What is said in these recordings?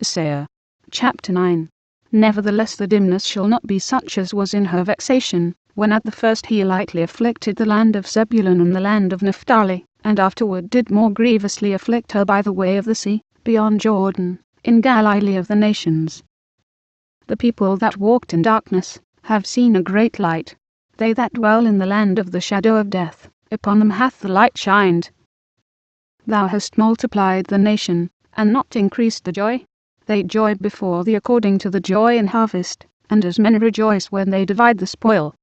Isaiah chapter 9. Nevertheless the dimness shall not be such as was in her vexation, when at the first he lightly afflicted the land of Zebulun and the land of Naphtali, and afterward did more grievously afflict her by the way of the sea, beyond Jordan, in Galilee of the nations. The people that walked in darkness have seen a great light. They that dwell in the land of the shadow of death, upon them hath the light shined. Thou hast multiplied the nation, and not increased the joy. They joy before thee according to the joy in harvest, and as men rejoice when they divide the spoil.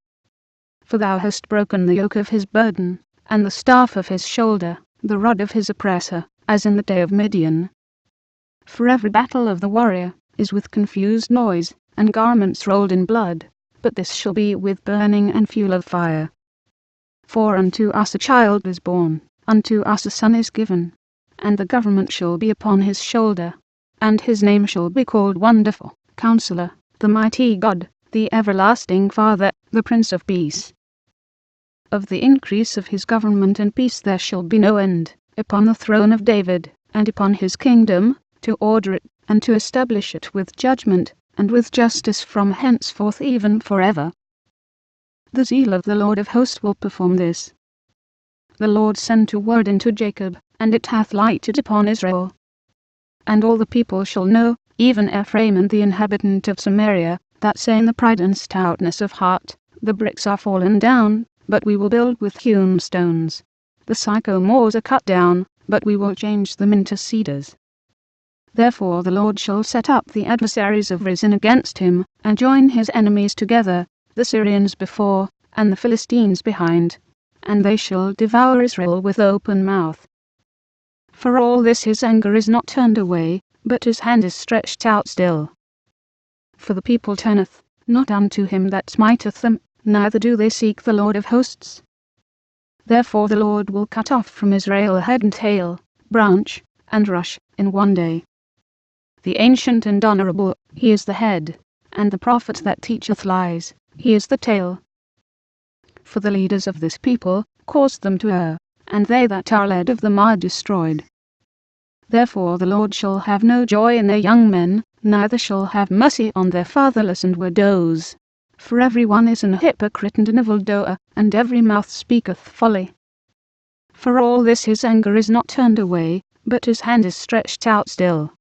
For thou hast broken the yoke of his burden, and the staff of his shoulder, the rod of his oppressor, as in the day of Midian. For every battle of the warrior is with confused noise, and garments rolled in blood, but this shall be with burning and fuel of fire. For unto us a child is born, unto us a son is given, and the government shall be upon his shoulder, and his name shall be called Wonderful, Counselor, the Mighty God, the Everlasting Father, the Prince of Peace. Of the increase of his government and peace there shall be no end, upon the throne of David, and upon his kingdom, to order it, and to establish it with judgment, and with justice from henceforth even forever. The zeal of the Lord of hosts will perform this. The Lord sent a word into Jacob, and it hath lighted upon Israel. And all the people shall know, even Ephraim and the inhabitant of Samaria, that say in the pride and stoutness of heart, the bricks are fallen down, but we will build with hewn stones. The sycamores are cut down, but we will change them into cedars. Therefore the Lord shall set up the adversaries of risen against him, and join his enemies together, the Syrians before, and the Philistines behind, and they shall devour Israel with open mouth. For all this his anger is not turned away, but his hand is stretched out still. For the people turneth not unto him that smiteth them, neither do they seek the Lord of hosts. Therefore the Lord will cut off from Israel head and tail, branch, and rush, in one day. The ancient and honourable, he is the head, and the prophet that teacheth lies, he is the tail. For the leaders of this people cause them to err, and they that are led of them are destroyed. Therefore the Lord shall have no joy in their young men, neither shall have mercy on their fatherless and widows. For every one is an hypocrite and an evildoer, and every mouth speaketh folly. For all this his anger is not turned away, but his hand is stretched out still.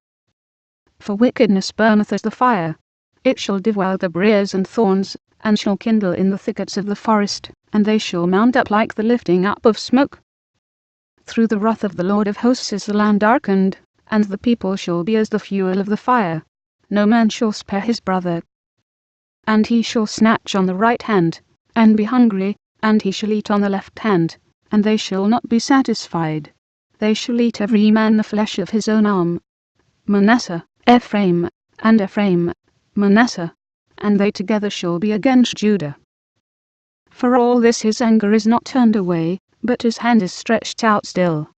For wickedness burneth as the fire. It shall devour the briers and thorns, and shall kindle in the thickets of the forest, and they shall mount up like the lifting up of smoke. Through the wrath of the Lord of hosts is the land darkened, and the people shall be as the fuel of the fire. No man shall spare his brother. And he shall snatch on the right hand, and be hungry, and he shall eat on the left hand, and they shall not be satisfied. They shall eat every man the flesh of his own arm. Manasseh, Ephraim, and Ephraim, Manasseh, and they together shall be against Judah. For all this his anger is not turned away, but his hand is stretched out still.